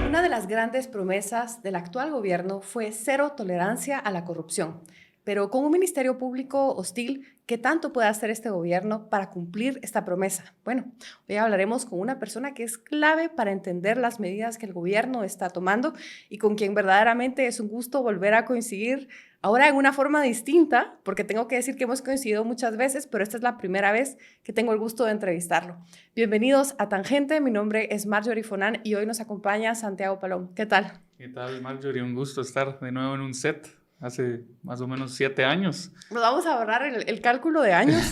Una de las grandes promesas del actual gobierno fue cero tolerancia a la corrupción. Pero con un ministerio público hostil, ¿qué tanto puede hacer este gobierno para cumplir esta promesa? Bueno, hoy hablaremos con una persona que es clave para entender las medidas que el gobierno está tomando y con quien verdaderamente es un gusto volver a coincidir, ahora en una forma distinta, porque tengo que decir que hemos coincidido muchas veces, pero esta es la primera vez que tengo el gusto de entrevistarlo. Bienvenidos a Tangente, mi nombre es Marjorie Fonan y hoy nos acompaña Santiago Palom. ¿Qué tal? ¿Qué tal, Marjorie? Un gusto estar de nuevo en un set. Hace más o menos 7 años. Nos vamos a ahorrar el cálculo de años,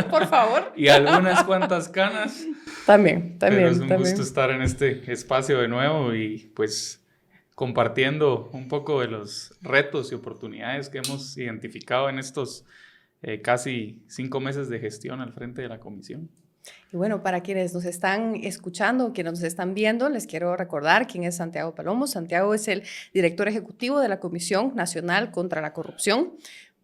por favor. Y algunas cuantas canas. También. Pero es un gusto estar en este espacio de nuevo y pues compartiendo un poco de los retos y oportunidades que hemos identificado en estos casi 5 meses de gestión al frente de la comisión. Y bueno, para quienes nos están escuchando, quienes nos están viendo, les quiero recordar quién es Santiago Palomo. Santiago es el director ejecutivo de la Comisión Nacional contra la Corrupción,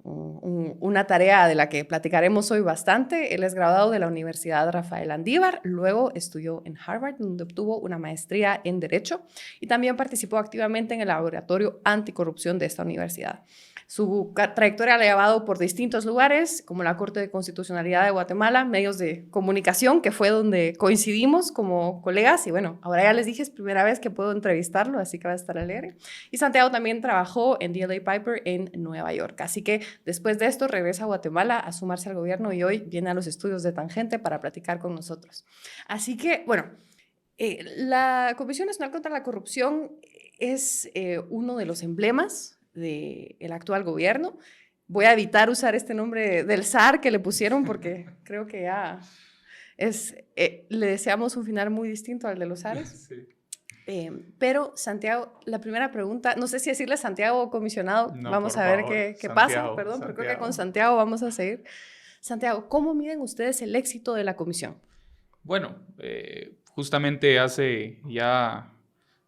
una tarea de la que platicaremos hoy bastante. Él es graduado de la Universidad Rafael Andívar, luego estudió en Harvard, donde obtuvo una maestría en Derecho y también participó activamente en el laboratorio anticorrupción de esta universidad. Su trayectoria la ha llevado por distintos lugares, como la Corte de Constitucionalidad de Guatemala, medios de comunicación, que fue donde coincidimos como colegas. Y bueno, ahora ya les dije, es primera vez que puedo entrevistarlo, así que va a estar alegre. Y Santiago también trabajó en DLA Piper en Nueva York. Así que después de esto regresa a Guatemala a sumarse al gobierno y hoy viene a los estudios de Tangente para platicar con nosotros. Así que, bueno, la Comisión Nacional contra la Corrupción es uno de los emblemas del actual gobierno. Voy a evitar usar este nombre del zar que le pusieron porque creo que ya le deseamos un final muy distinto al de los zares. Sí. Pero Santiago, la primera pregunta, no sé si decirle Santiago o comisionado, no, vamos a ver qué pasa, perdón, pero creo que con Santiago vamos a seguir. Santiago, ¿cómo miden ustedes el éxito de la comisión? Bueno, justamente hace ya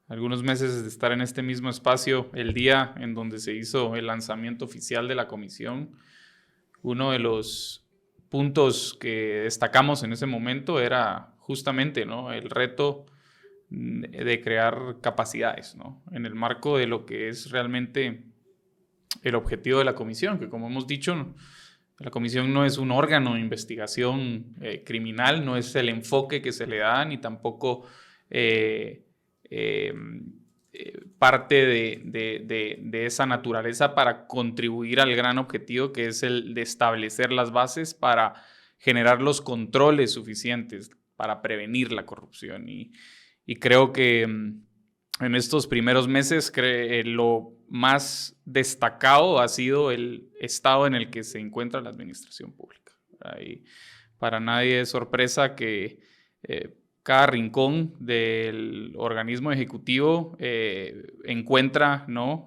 algunos meses de estar en este mismo espacio, el día en donde se hizo el lanzamiento oficial de la comisión, uno de los puntos que destacamos en ese momento era justamente, ¿no?, el reto de crear capacidades, ¿no?, en el marco de lo que es realmente el objetivo de la comisión, que como hemos dicho, la comisión no es un órgano de investigación criminal, no es el enfoque que se le da, ni tampoco parte de esa naturaleza para contribuir al gran objetivo que es el de establecer las bases para generar los controles suficientes para prevenir la corrupción. Y creo que en estos primeros meses lo más destacado ha sido el estado en el que se encuentra la administración pública. Y para nadie es sorpresa que cada rincón del organismo ejecutivo encuentra, ¿no?,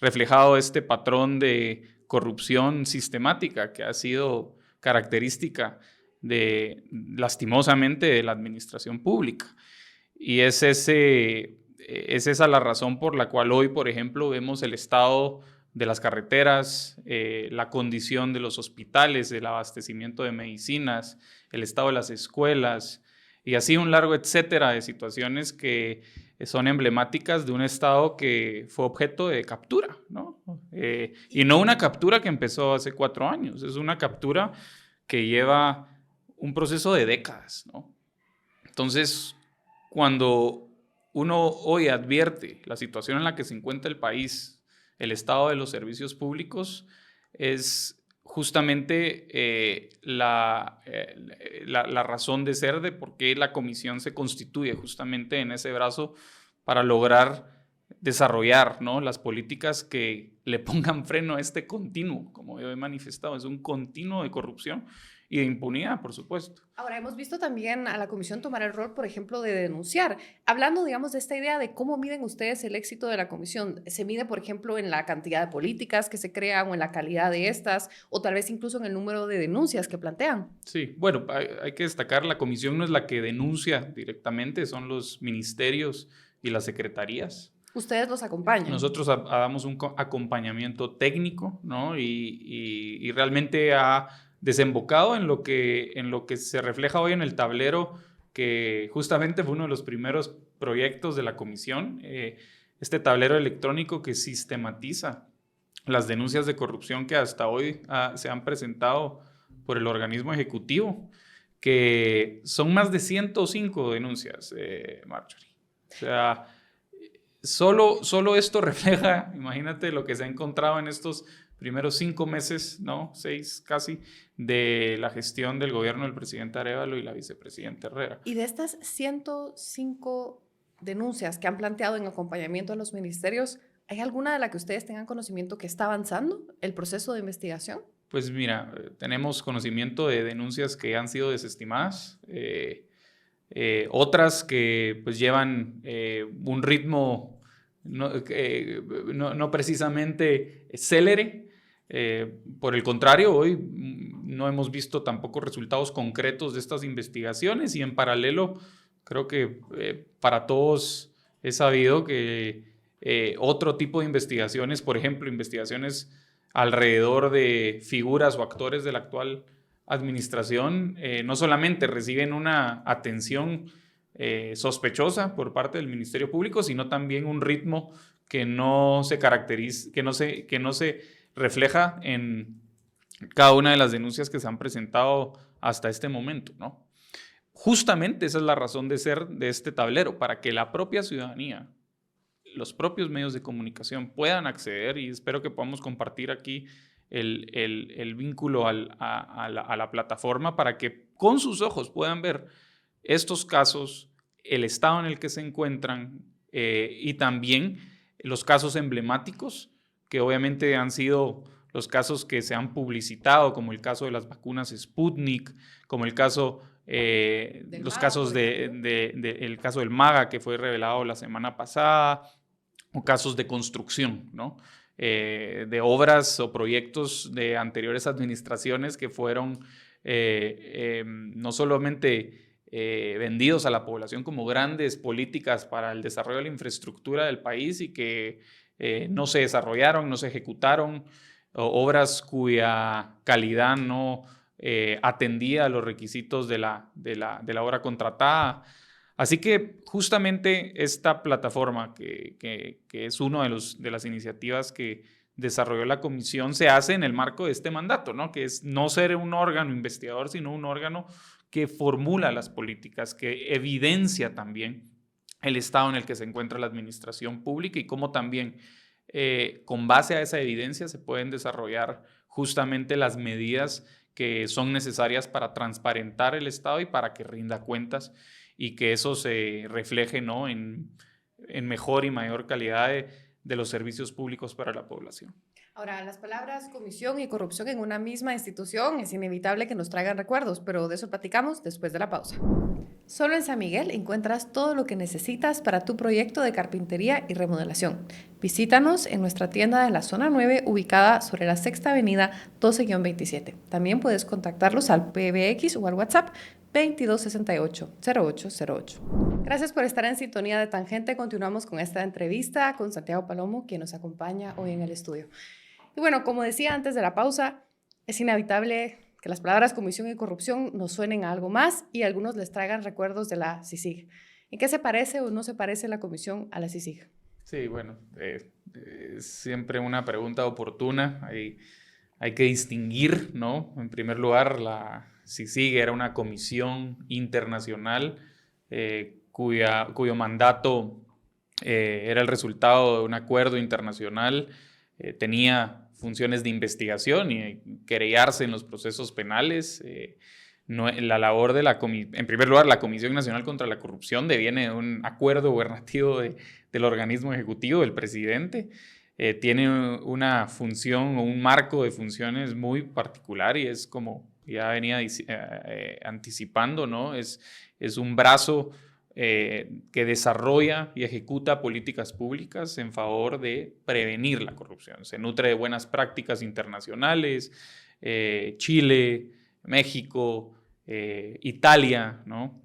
reflejado este patrón de corrupción sistemática que ha sido característica lastimosamente de la administración pública. Y es esa la razón por la cual hoy, por ejemplo, vemos el estado de las carreteras, la condición de los hospitales, el abastecimiento de medicinas, el estado de las escuelas, y así un largo etcétera de situaciones que son emblemáticas de un estado que fue objeto de captura, ¿no? Y no una captura que empezó hace 4 años, es una captura que lleva un proceso de décadas, ¿no? Entonces, cuando uno hoy advierte la situación en la que se encuentra el país, el estado de los servicios públicos, es justamente la razón de ser de por qué la comisión se constituye justamente en ese brazo para lograr desarrollar, ¿no?, las políticas que le pongan freno a este continuo, como yo he manifestado, es un continuo de corrupción y de impunidad, por supuesto. Ahora, hemos visto también a la comisión tomar el rol, por ejemplo, de denunciar. Hablando, digamos, de esta idea de cómo miden ustedes el éxito de la comisión, ¿se mide, por ejemplo, en la cantidad de políticas que se crean o en la calidad de estas, o tal vez incluso en el número de denuncias que plantean? Sí, bueno, hay que destacar, la comisión no es la que denuncia directamente, son los ministerios y las secretarías. Ustedes los acompañan. Nosotros damos un acompañamiento técnico, ¿no? Y realmente a desembocado en lo que se refleja hoy en el tablero, que justamente fue uno de los primeros proyectos de la comisión, este tablero electrónico que sistematiza las denuncias de corrupción que hasta hoy se han presentado por el organismo ejecutivo, que son más de 105 denuncias, Marjorie. O sea, solo esto refleja, imagínate lo que se ha encontrado en estos primeros 5 meses, ¿no? 6 casi, de la gestión del gobierno del presidente Arévalo y la vicepresidenta Herrera. Y de estas 105 denuncias que han planteado en acompañamiento a los ministerios, ¿hay alguna de la que ustedes tengan conocimiento que está avanzando el proceso de investigación? Pues mira, tenemos conocimiento de denuncias que han sido desestimadas, otras que pues llevan un ritmo no precisamente célere. Por el contrario, hoy no hemos visto tampoco resultados concretos de estas investigaciones, y en paralelo creo que para todos es sabido que otro tipo de investigaciones, por ejemplo, investigaciones alrededor de figuras o actores de la actual administración, no solamente reciben una atención sospechosa por parte del Ministerio Público, sino también un ritmo que no se caracteriza, que no se refleja en cada una de las denuncias que se han presentado hasta este momento, ¿no? Justamente esa es la razón de ser de este tablero, para que la propia ciudadanía, los propios medios de comunicación puedan acceder, y espero que podamos compartir aquí el vínculo a la plataforma, para que con sus ojos puedan ver estos casos, el estado en el que se encuentran, y también los casos emblemáticos, que obviamente han sido los casos que se han publicitado, como el caso de las vacunas Sputnik, como el caso, los casos el caso del MAGA, que fue revelado la semana pasada, o casos de construcción, ¿no? De obras o proyectos de anteriores administraciones que fueron no solamente vendidos a la población como grandes políticas para el desarrollo de la infraestructura del país, y que no se desarrollaron, no se ejecutaron, obras cuya calidad no atendía a los requisitos de la obra contratada. Así que justamente esta plataforma, que es una de las iniciativas que desarrolló la comisión, se hace en el marco de este mandato, ¿no? Que es no ser un órgano investigador, sino un órgano que formula las políticas, que evidencia también el estado en el que se encuentra la administración pública, y cómo también con base a esa evidencia se pueden desarrollar justamente las medidas que son necesarias para transparentar el Estado y para que rinda cuentas, y que eso se refleje, ¿no?, en mejor y mayor calidad de los servicios públicos para la población. Ahora, las palabras comisión y corrupción en una misma institución es inevitable que nos traigan recuerdos, pero de eso platicamos después de la pausa. Solo en San Miguel encuentras todo lo que necesitas para tu proyecto de carpintería y remodelación. Visítanos en nuestra tienda de la Zona 9, ubicada sobre la Sexta Avenida 12-27. También puedes contactarlos al PBX o al WhatsApp 2268-0808. Gracias por estar en sintonía de Tangente. Continuamos con esta entrevista con Santiago Palomo, quien nos acompaña hoy en el estudio. Y bueno, como decía antes de la pausa, es inevitable que las palabras comisión y corrupción nos suenen a algo más, y a algunos les traigan recuerdos de la CICIG. ¿En qué se parece o no se parece la comisión a la CICIG? Sí, bueno, es siempre una pregunta oportuna. Hay que distinguir, ¿no? En primer lugar, la CICIG era una comisión internacional cuyo mandato era el resultado de un acuerdo internacional, tenía funciones de investigación y querellarse en los procesos penales. La labor de en primer lugar, la Comisión Nacional contra la Corrupción deviene de un acuerdo gubernativo del organismo ejecutivo, del presidente. Tiene una función o un marco de funciones muy particular, y es, como ya venía anticipando, ¿no? Es un brazo que desarrolla y ejecuta políticas públicas en favor de prevenir la corrupción. Se nutre de buenas prácticas internacionales, Chile, México, Italia, ¿no?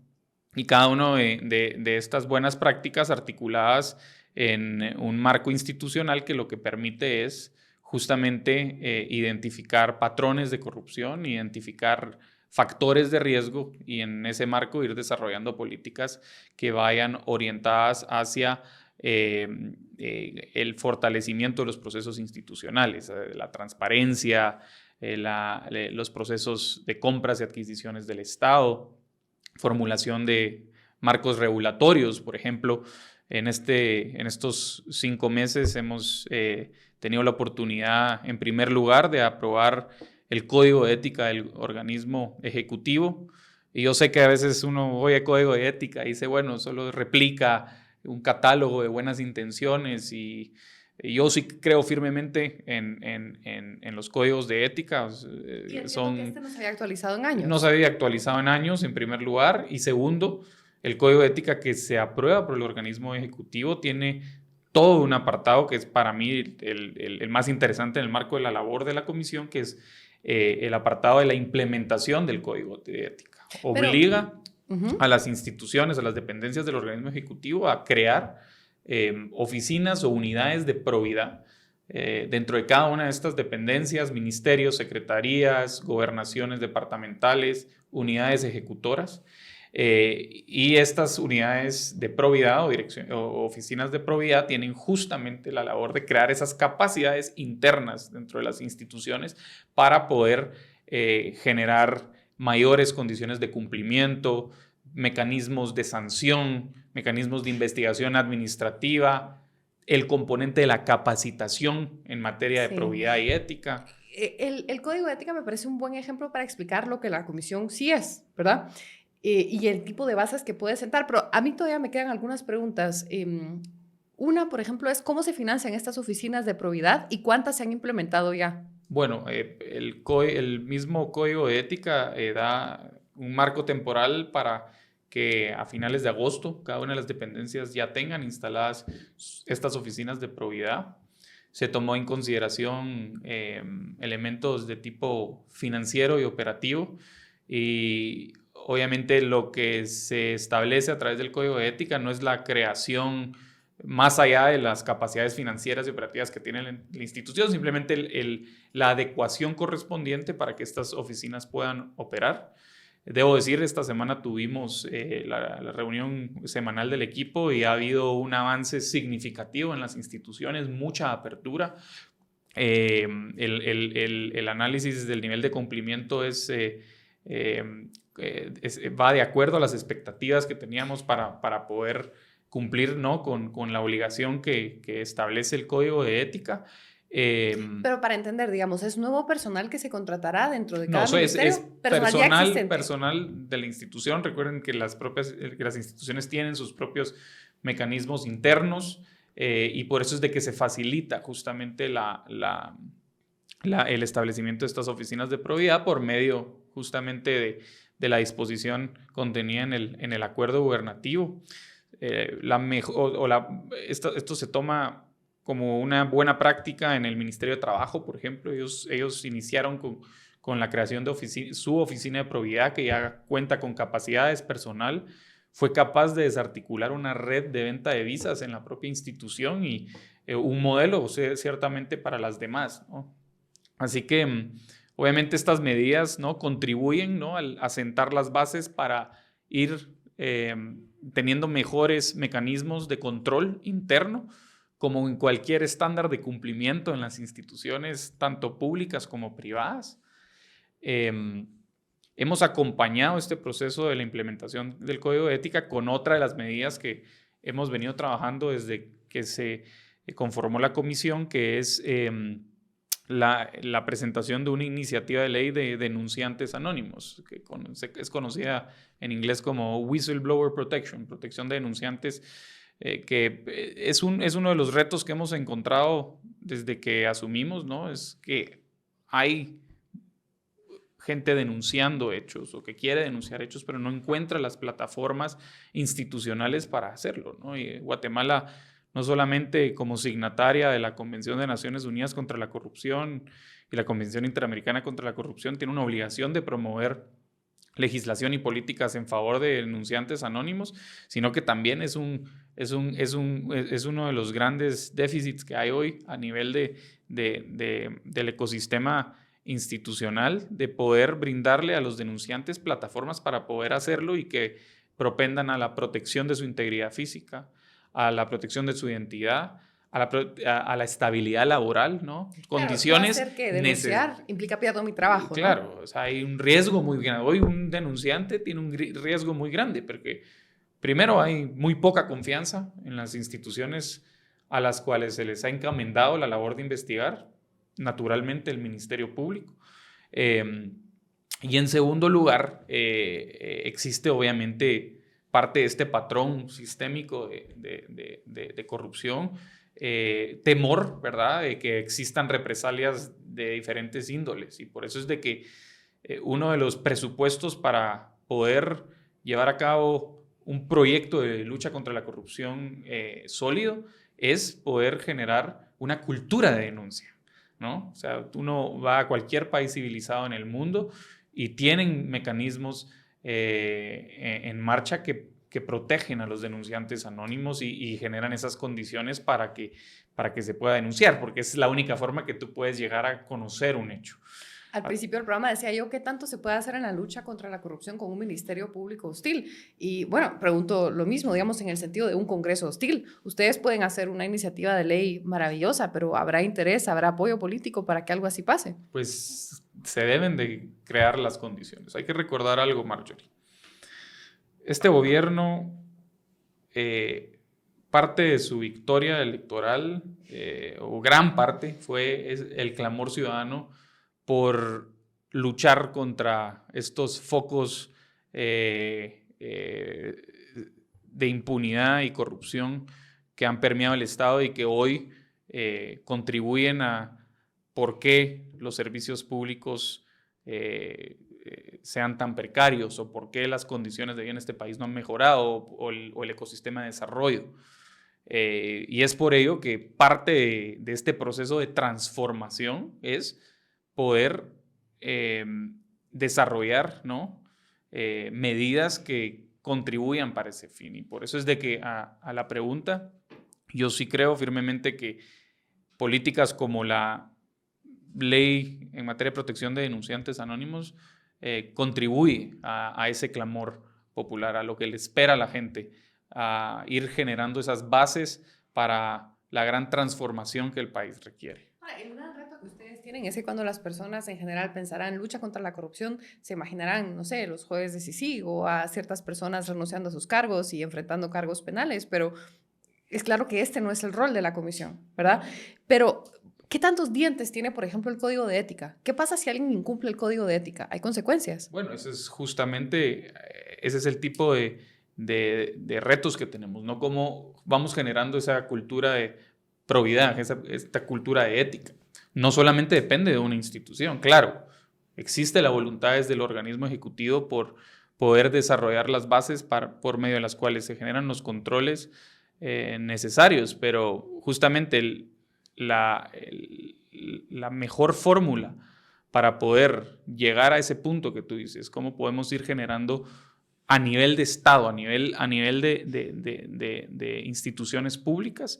Y cada uno de estas buenas prácticas articuladas en un marco institucional que lo que permite es justamente identificar patrones de corrupción, identificar factores de riesgo y en ese marco ir desarrollando políticas que vayan orientadas hacia el fortalecimiento de los procesos institucionales, la transparencia, los procesos de compras y adquisiciones del Estado, formulación de marcos regulatorios. Por ejemplo, en estos 5 meses hemos tenido la oportunidad, en primer lugar, de aprobar el Código de Ética del organismo ejecutivo. Y yo sé que a veces uno oye Código de Ética y dice, bueno, solo replica un catálogo de buenas intenciones y yo sí creo firmemente en los códigos de ética. Y entiendo que este no se había actualizado en años. No se había actualizado en años, en primer lugar. Y segundo, el código de ética que se aprueba por el organismo ejecutivo tiene todo un apartado que es para mí el más interesante en el marco de la labor de la comisión, que es el apartado de la implementación del código de ética. Obliga a las instituciones, a las dependencias del organismo ejecutivo a crear oficinas o unidades de probidad dentro de cada una de estas dependencias, ministerios, secretarías, gobernaciones departamentales, unidades ejecutoras. Y estas unidades de probidad o oficinas de probidad tienen justamente la labor de crear esas capacidades internas dentro de las instituciones para poder generar mayores condiciones de cumplimiento, mecanismos de sanción, mecanismos de investigación administrativa, el componente de la capacitación en materia de probidad y ética. El Código de Ética me parece un buen ejemplo para explicar lo que la comisión sí es, ¿verdad? Y el tipo de bases que puede sentar, pero a mí todavía me quedan algunas preguntas. Una, por ejemplo, es cómo se financian estas oficinas de probidad y cuántas se han implementado ya. Bueno, el mismo Código de Ética da un marco temporal para que a finales de agosto cada una de las dependencias ya tengan instaladas estas oficinas de probidad. Se tomó en consideración elementos de tipo financiero y operativo y obviamente lo que se establece a través del Código de Ética no es la creación más allá de las capacidades financieras y operativas que tiene la institución, simplemente la adecuación correspondiente para que estas oficinas puedan operar. Debo decir, esta semana tuvimos la reunión semanal del equipo y ha habido un avance significativo en las instituciones, mucha apertura. El análisis del nivel de cumplimiento va de acuerdo a las expectativas que teníamos para poder cumplir, ¿no? con la obligación que establece el Código de Ética. Pero para entender, digamos, ¿es nuevo personal que se contratará dentro de cada ministerio? Es personal de la institución. Recuerden que las instituciones tienen sus propios mecanismos internos y por eso es de que se facilita justamente el establecimiento de estas oficinas de probidad por medio justamente de la disposición contenida en el acuerdo gubernativo. Esto se toma como una buena práctica en el Ministerio de Trabajo, por ejemplo. Ellos iniciaron con la creación de su oficina de probidad, que ya cuenta con capacidades personal. Fue capaz de desarticular una red de venta de visas en la propia institución y un modelo ciertamente para las demás, ¿no? Así que obviamente estas medidas, ¿no? contribuyen, ¿no? a sentar las bases para ir teniendo mejores mecanismos de control interno, como en cualquier estándar de cumplimiento en las instituciones, tanto públicas como privadas. Hemos acompañado este proceso de la implementación del Código de Ética con otra de las medidas que hemos venido trabajando desde que se conformó la comisión, que es la presentación de una iniciativa de ley de denunciantes anónimos, que es conocida en inglés como Whistleblower Protection, protección de denunciantes, que es uno de los retos que hemos encontrado desde que asumimos, ¿no? Es que hay gente denunciando hechos o que quiere denunciar hechos, pero no encuentra las plataformas institucionales para hacerlo, ¿no? Y Guatemala, no solamente como signataria de la Convención de Naciones Unidas contra la Corrupción y la Convención Interamericana contra la Corrupción, tiene una obligación de promover legislación y políticas en favor de denunciantes anónimos, sino que también es un es uno de los grandes déficits que hay hoy a nivel del ecosistema institucional, de poder brindarle a los denunciantes plataformas para poder hacerlo y que propendan a la protección de su integridad física, a la protección de su identidad, a la estabilidad laboral, ¿no? Condiciones. Claro, que denunciar implica pierdo mi trabajo, claro, ¿no? O sea, hay un riesgo muy grande. Hoy un denunciante tiene un riesgo muy grande porque primero hay muy poca confianza en las instituciones a las cuales se les ha encomendado la labor de investigar, naturalmente el Ministerio Público. Y en segundo lugar, existe obviamente parte de este patrón sistémico de corrupción, temor, ¿verdad?, de que existan represalias de diferentes índoles. Y por eso es de que uno de los presupuestos para poder llevar a cabo un proyecto de lucha contra la corrupción sólido es poder generar una cultura de denuncia, ¿no? O sea, uno va a cualquier país civilizado en el mundo y tienen mecanismos en marcha que protegen a los denunciantes anónimos y generan esas condiciones para que se pueda denunciar, porque es la única forma que tú puedes llegar a conocer un hecho. Al principio del programa decía yo, ¿qué tanto se puede hacer en la lucha contra la corrupción con un ministerio público hostil? Y bueno, pregunto lo mismo, digamos, en el sentido de un Congreso hostil. Ustedes pueden hacer una iniciativa de ley maravillosa, pero ¿habrá interés, habrá apoyo político para que algo así pase? Pues se deben de crear las condiciones. Hay que recordar algo, Marjorie. Este gobierno, parte de su victoria electoral, o gran parte, fue el clamor ciudadano por luchar contra estos focos de impunidad y corrupción que han permeado el Estado y que hoy contribuyen a por qué los servicios públicos sean tan precarios o por qué las condiciones de vida en este país no han mejorado o el ecosistema de desarrollo. Y es por ello que parte de este proceso de transformación es poder desarrollar, ¿no?, medidas que contribuyan para ese fin. Y por eso es de que a la pregunta, yo sí creo firmemente que políticas como la ley en materia de protección de denunciantes anónimos contribuye a ese clamor popular, a lo que le espera a la gente, a ir generando esas bases para la gran transformación que el país requiere. El gran reto que ustedes tienen es que cuando las personas en general pensarán en lucha contra la corrupción, se imaginarán, no sé, los jueves de CICIG o a ciertas personas renunciando a sus cargos y enfrentando cargos penales, pero es claro que este no es el rol de la comisión, ¿verdad? Pero ¿qué tantos dientes tiene, por ejemplo, el código de ética? ¿Qué pasa si alguien incumple el código de ética? ¿Hay consecuencias? Bueno, ese es el tipo de retos que tenemos, ¿no? Cómo vamos generando esa cultura de probidad, esta cultura de ética. No solamente depende de una institución, claro, existe la voluntad desde el organismo ejecutivo por poder desarrollar las bases por medio de las cuales se generan los controles necesarios, pero justamente la mejor fórmula para poder llegar a ese punto que tú dices, cómo podemos ir generando a nivel de Estado, a nivel de instituciones públicas,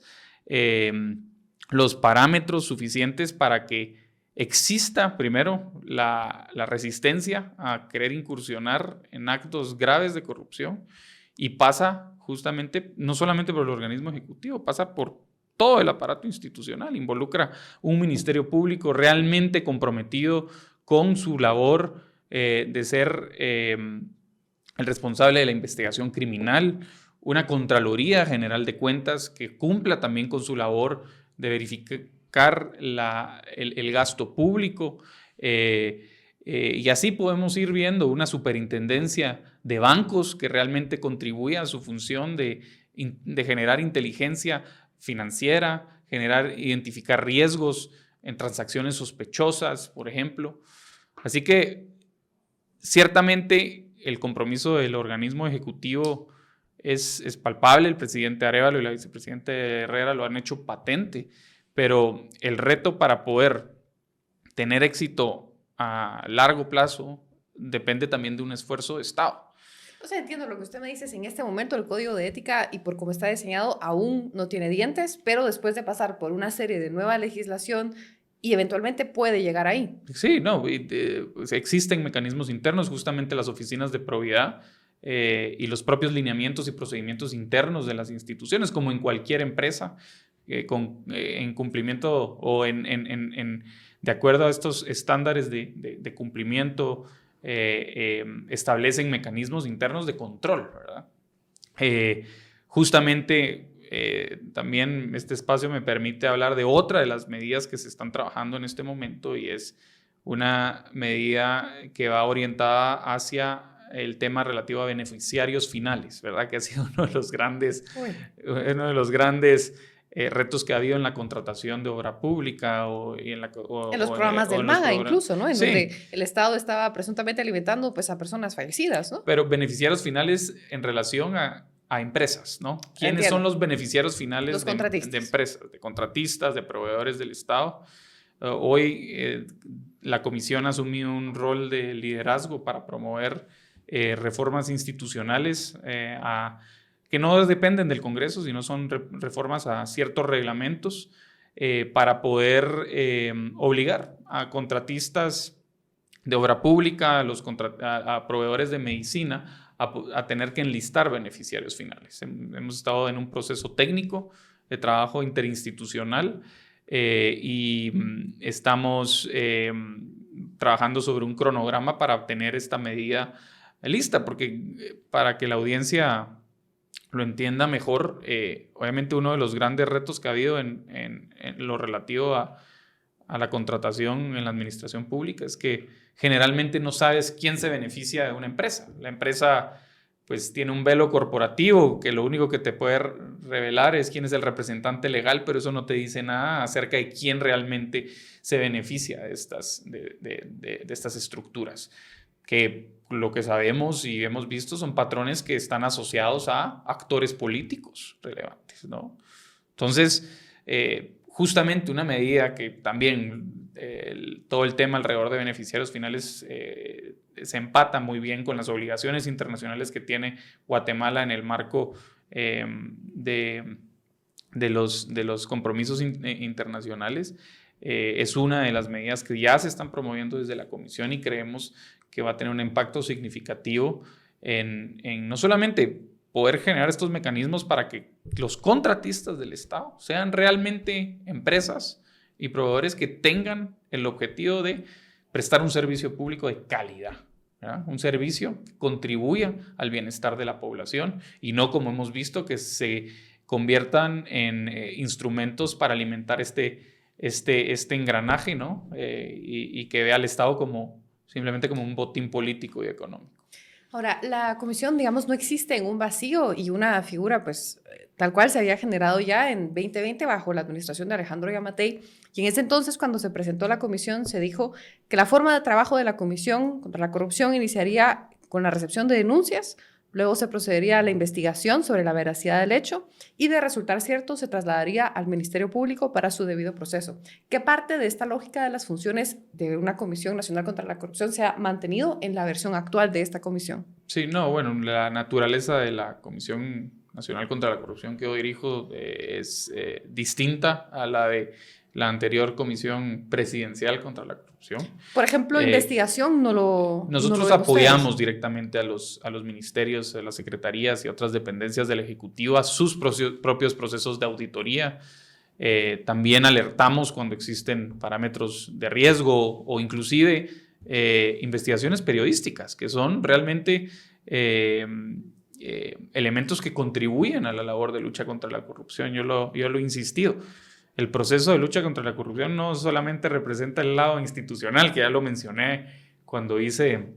los parámetros suficientes para que exista primero la resistencia a querer incursionar en actos graves de corrupción, y pasa justamente no solamente por el organismo ejecutivo, pasa por todo el aparato institucional, involucra un ministerio público realmente comprometido con su labor de ser el responsable de la investigación criminal, una Contraloría General de Cuentas que cumpla también con su labor de verificar el gasto público, y así podemos ir viendo una superintendencia de bancos que realmente contribuye a su función de generar inteligencia financiera, identificar riesgos en transacciones sospechosas, por ejemplo. Así que ciertamente el compromiso del organismo ejecutivo es palpable. El presidente Arévalo y la vicepresidenta Herrera lo han hecho patente, pero el reto para poder tener éxito a largo plazo depende también de un esfuerzo de Estado. O sea, entiendo lo que usted me dice, es en este momento el código de ética y por cómo está diseñado aún no tiene dientes, pero después de pasar por una serie de nueva legislación y eventualmente puede llegar ahí. Sí, no, pues existen mecanismos internos, justamente las oficinas de probidad y los propios lineamientos y procedimientos internos de las instituciones, como en cualquier empresa, en cumplimiento o de acuerdo a estos estándares de cumplimiento, establecen mecanismos internos de control, ¿verdad? Justamente también este espacio me permite hablar de otra de las medidas que se están trabajando en este momento y es una medida que va orientada hacia el tema relativo a beneficiarios finales, ¿verdad? Que ha sido uno de los grandes retos que ha habido en la contratación de obra pública en los programas del MAGA incluso, ¿no? En donde el Estado estaba presuntamente alimentando pues, a personas fallecidas, ¿no? Pero beneficiarios finales en relación a empresas, ¿no? ¿Quiénes son los beneficiarios finales los contratistas. de empresas, de contratistas, de proveedores del Estado? Hoy la Comisión ha asumido un rol de liderazgo para promover reformas institucionales que no dependen del Congreso, sino son reformas a ciertos reglamentos para poder obligar a contratistas de obra pública, a proveedores de medicina, a tener que enlistar beneficiarios finales. Hemos estado en un proceso técnico de trabajo interinstitucional y estamos trabajando sobre un cronograma para obtener esta medida lista, porque para que la audiencia lo entienda mejor, obviamente uno de los grandes retos que ha habido en lo relativo a la contratación en la administración pública es que generalmente no sabes quién se beneficia de una empresa. La empresa pues tiene un velo corporativo que lo único que te puede revelar es quién es el representante legal, pero eso no te dice nada acerca de quién realmente se beneficia de estas estructuras. Que lo que sabemos y hemos visto son patrones que están asociados a actores políticos relevantes, ¿no? Entonces, justamente una medida que también todo el tema alrededor de beneficiarios finales se empata muy bien con las obligaciones internacionales que tiene Guatemala en el marco de los compromisos internacionales. Es una de las medidas que ya se están promoviendo desde la Comisión y creemos que va a tener un impacto significativo en no solamente poder generar estos mecanismos para que los contratistas del Estado sean realmente empresas y proveedores que tengan el objetivo de prestar un servicio público de calidad, ¿verdad? Un servicio que contribuya al bienestar de la población y no, como hemos visto, que se conviertan en instrumentos para alimentar este engranaje, ¿no? Y que vea al Estado simplemente como un botín político y económico. Ahora, la comisión, digamos, no existe en un vacío y una figura, pues, tal cual se había generado ya en 2020 bajo la administración de Alejandro Yamatei. Y en ese entonces, cuando se presentó la comisión, se dijo que la forma de trabajo de la comisión contra la corrupción iniciaría con la recepción de denuncias, luego se procedería a la investigación sobre la veracidad del hecho y de resultar cierto se trasladaría al Ministerio Público para su debido proceso. ¿Qué parte de esta lógica de las funciones de una Comisión Nacional contra la Corrupción se ha mantenido en la versión actual de esta comisión? Sí, no, bueno, la naturaleza de la Comisión Nacional contra la Corrupción que yo dirijo es distinta a la de la anterior Comisión Presidencial contra la Corrupción. Por ejemplo, investigación Nosotros apoyamos directamente a los ministerios, a las secretarías y otras dependencias del Ejecutivo a sus propios procesos de auditoría. También alertamos cuando existen parámetros de riesgo o inclusive investigaciones periodísticas, que son realmente elementos que contribuyen a la labor de lucha contra la corrupción. Yo lo he insistido. El proceso de lucha contra la corrupción no solamente representa el lado institucional, que ya lo mencioné cuando hice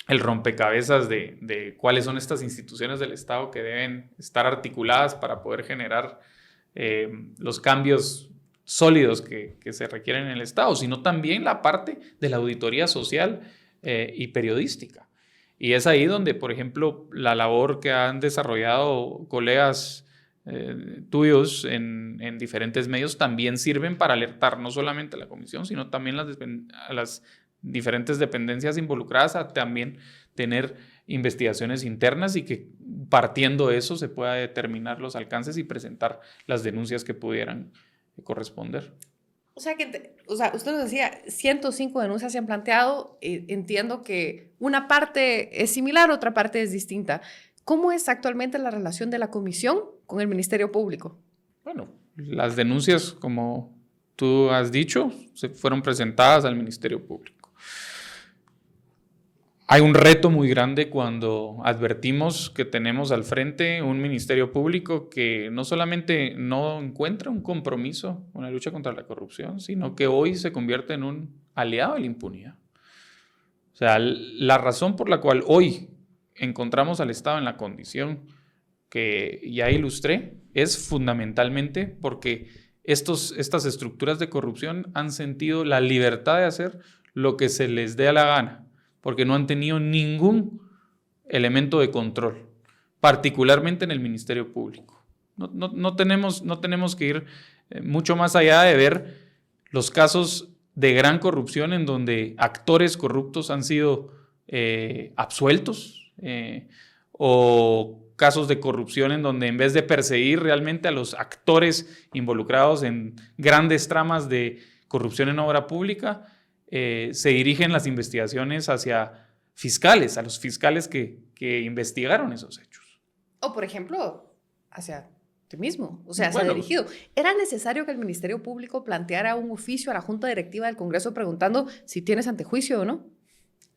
el rompecabezas de cuáles son estas instituciones del Estado que deben estar articuladas para poder generar los cambios sólidos que se requieren en el Estado, sino también la parte de la auditoría social y periodística. Y es ahí donde, por ejemplo, la labor que han desarrollado colegas tuyos en diferentes medios también sirven para alertar no solamente a la comisión, sino también a las diferentes dependencias involucradas a también tener investigaciones internas y que partiendo de eso se pueda determinar los alcances y presentar las denuncias que pudieran corresponder. O sea, usted nos decía, 105 denuncias se han planteado. Entiendo que una parte es similar, otra parte es distinta. ¿Cómo es actualmente la relación de la comisión con el Ministerio Público? Bueno, las denuncias, como tú has dicho, se fueron presentadas al Ministerio Público. Hay un reto muy grande cuando advertimos que tenemos al frente un Ministerio Público que no solamente no encuentra un compromiso con la lucha contra la corrupción, sino que hoy se convierte en un aliado de la impunidad. O sea, la razón por la cual hoy encontramos al Estado en la condición que ya ilustré es fundamentalmente porque estas estructuras de corrupción han sentido la libertad de hacer lo que se les dé a la gana, porque no han tenido ningún elemento de control, particularmente en el Ministerio Público. No tenemos que ir mucho más allá de ver los casos de gran corrupción en donde actores corruptos han sido absueltos o casos de corrupción en donde en vez de perseguir realmente a los actores involucrados en grandes tramas de corrupción en obra pública, se dirigen las investigaciones hacia fiscales, a los fiscales que investigaron esos hechos. O, por ejemplo, hacia ti mismo, o sea, se ha dirigido. ¿Era necesario que el Ministerio Público planteara un oficio a la Junta Directiva del Congreso preguntando si tienes antejuicio o no?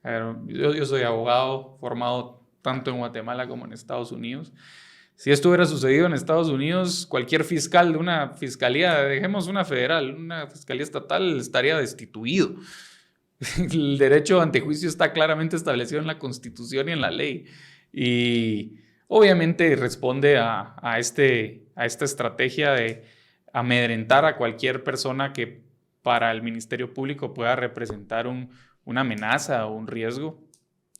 A ver, yo soy abogado formado tanto en Guatemala como en Estados Unidos. Si esto hubiera sucedido en Estados Unidos, cualquier fiscal de una fiscalía, dejemos una federal, una fiscalía estatal, estaría destituido. El derecho a antejuicio está claramente establecido en la Constitución y en la ley. Y obviamente responde a esta estrategia de amedrentar a cualquier persona que para el Ministerio Público pueda representar una amenaza o un riesgo.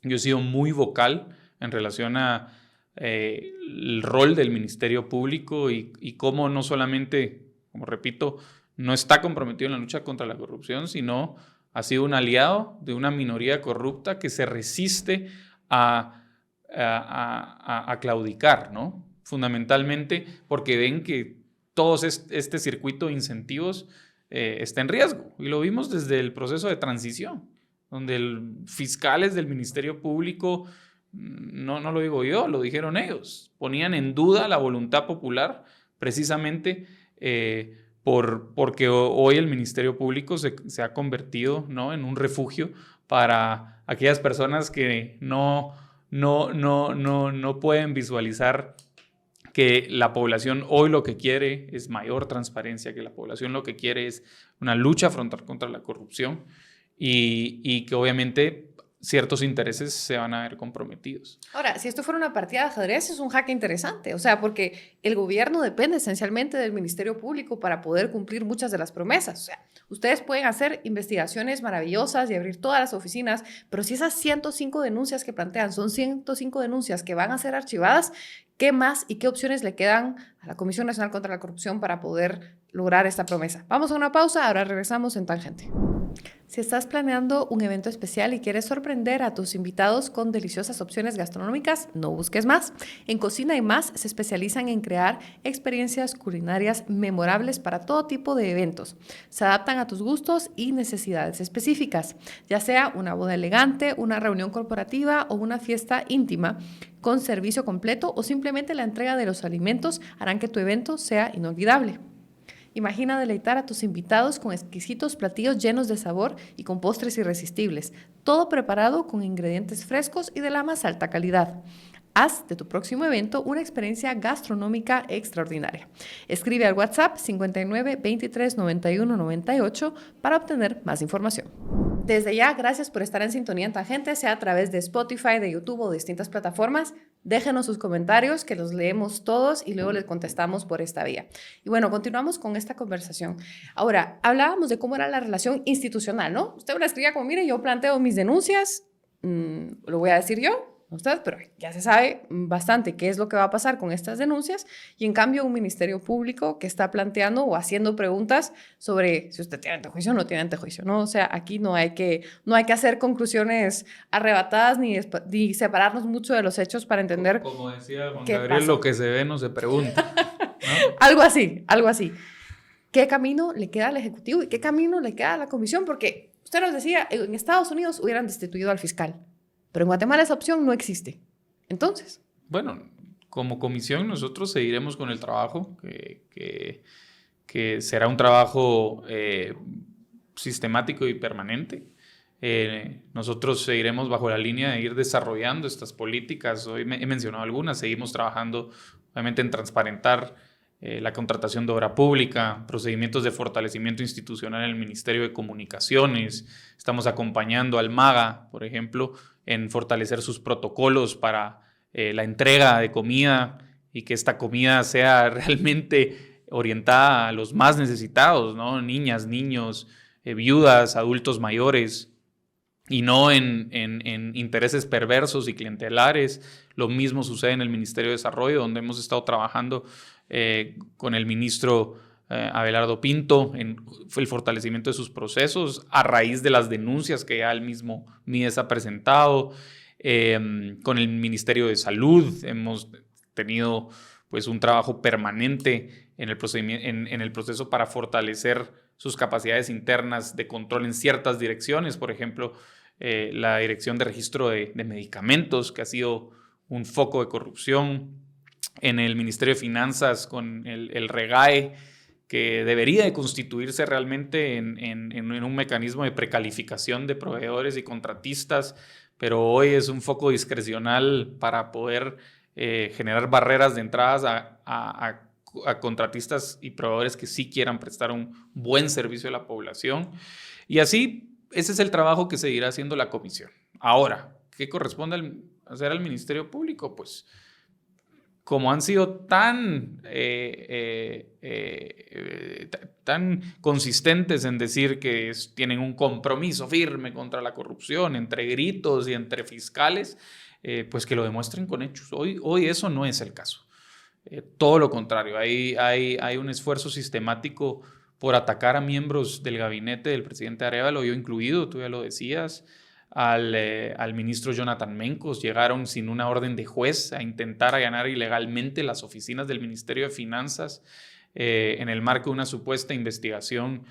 Yo he sido muy vocal en relación a el rol del Ministerio Público y cómo no solamente, como repito, no está comprometido en la lucha contra la corrupción, sino ha sido un aliado de una minoría corrupta que se resiste a claudicar, ¿no? Fundamentalmente porque ven que todo este circuito de incentivos está en riesgo. Y lo vimos desde el proceso de transición, donde fiscales del Ministerio Público, no lo digo yo, lo dijeron ellos, ponían en duda la voluntad popular precisamente porque hoy el Ministerio Público se ha convertido, ¿no?, en un refugio para aquellas personas que no pueden visualizar que la población hoy lo que quiere es mayor transparencia, que la población lo que quiere es una lucha frontal contra la corrupción y que obviamente ciertos intereses se van a ver comprometidos. Ahora, si esto fuera una partida de ajedrez, es un jaque interesante, o sea, porque el gobierno depende esencialmente del Ministerio Público para poder cumplir muchas de las promesas. O sea, ustedes pueden hacer investigaciones maravillosas y abrir todas las oficinas, pero si esas 105 denuncias que plantean son 105 denuncias que van a ser archivadas, ¿qué más y qué opciones le quedan a la Comisión Nacional contra la Corrupción para poder lograr esta promesa? Vamos a una pausa, ahora regresamos en Tangente. Si estás planeando un evento especial y quieres sorprender a tus invitados con deliciosas opciones gastronómicas, no busques más. En Cocina y Más se especializan en crear experiencias culinarias memorables para todo tipo de eventos. Se adaptan a tus gustos y necesidades específicas, ya sea una boda elegante, una reunión corporativa o una fiesta íntima, con servicio completo o simplemente la entrega de los alimentos harán que tu evento sea inolvidable. Imagina deleitar a tus invitados con exquisitos platillos llenos de sabor y con postres irresistibles, todo preparado con ingredientes frescos y de la más alta calidad. Haz de tu próximo evento una experiencia gastronómica extraordinaria. Escribe al WhatsApp 59 23 91 98 para obtener más información. Desde ya, gracias por estar en sintonía en Tangente, sea a través de Spotify, de YouTube o de distintas plataformas. Déjenos sus comentarios, que los leemos todos y luego les contestamos por esta vía. Y bueno, continuamos con esta conversación. Ahora, hablábamos de cómo era la relación institucional, ¿no? Usted me la escribía como, mire, yo planteo mis denuncias, lo voy a decir yo, Usted, pero ya se sabe bastante qué es lo que va a pasar con estas denuncias y en cambio un ministerio público que está planteando o haciendo preguntas sobre si usted tiene antejuicio o no tiene antejuicio, ¿no? O sea, aquí no hay que hacer conclusiones arrebatadas ni separarnos mucho de los hechos para entender como decía Juan qué Gabriel, pasó. lo que se ve no se pregunta, ¿no? Algo así, algo así. ¿Qué camino le queda al Ejecutivo y qué camino le queda a la Comisión? Porque usted nos decía, en Estados Unidos hubieran destituido al fiscal. Pero en Guatemala esa opción no existe. Entonces. Bueno, como comisión nosotros seguiremos con el trabajo, que será un trabajo sistemático y permanente. Nosotros seguiremos bajo la línea de ir desarrollando estas políticas. Hoy he mencionado algunas. Seguimos trabajando, obviamente, en transparentar la contratación de obra pública, procedimientos de fortalecimiento institucional en el Ministerio de Comunicaciones. Estamos acompañando al MAGA, por ejemplo, en fortalecer sus protocolos para la entrega de comida y que esta comida sea realmente orientada a los más necesitados, ¿no? Niñas, niños, viudas, adultos mayores, y no en intereses perversos y clientelares. Lo mismo sucede en el Ministerio de Desarrollo, donde hemos estado trabajando con el ministro Abelardo Pinto en el fortalecimiento de sus procesos a raíz de las denuncias que ya el mismo MIDES ha presentado. Con el Ministerio de Salud hemos tenido pues un trabajo permanente en el proceso para fortalecer sus capacidades internas de control en ciertas direcciones, por ejemplo, la Dirección de Registro de Medicamentos, que ha sido un foco de corrupción, en el Ministerio de Finanzas con el REGAE, que debería de constituirse realmente en un mecanismo de precalificación de proveedores y contratistas, pero hoy es un foco discrecional para poder generar barreras de entradas a contratistas y proveedores que sí quieran prestar un buen servicio a la población. Y así, ese es el trabajo que seguirá haciendo la comisión. Ahora, ¿qué corresponde hacer al Ministerio Público? Pues como han sido tan consistentes en decir que tienen un compromiso firme contra la corrupción, entre gritos y entre fiscales, pues que lo demuestren con hechos. Hoy eso no es el caso. Todo lo contrario, hay un esfuerzo sistemático por atacar a miembros del gabinete del presidente Arévalo, yo incluido, tú ya lo decías, al ministro Jonathan Mencos. Llegaron sin una orden de juez a intentar allanar ilegalmente las oficinas del Ministerio de Finanzas en el marco de una supuesta investigación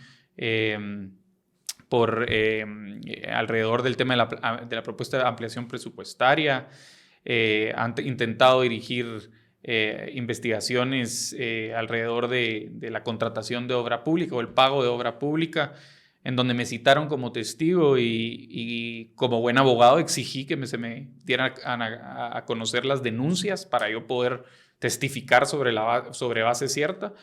alrededor del tema de la propuesta de ampliación presupuestaria. Han intentado dirigir investigaciones alrededor de la contratación de obra pública o el pago de obra pública, en donde me citaron como testigo y como buen abogado exigí que se me dieran a conocer las denuncias para yo poder testificar sobre base cierta.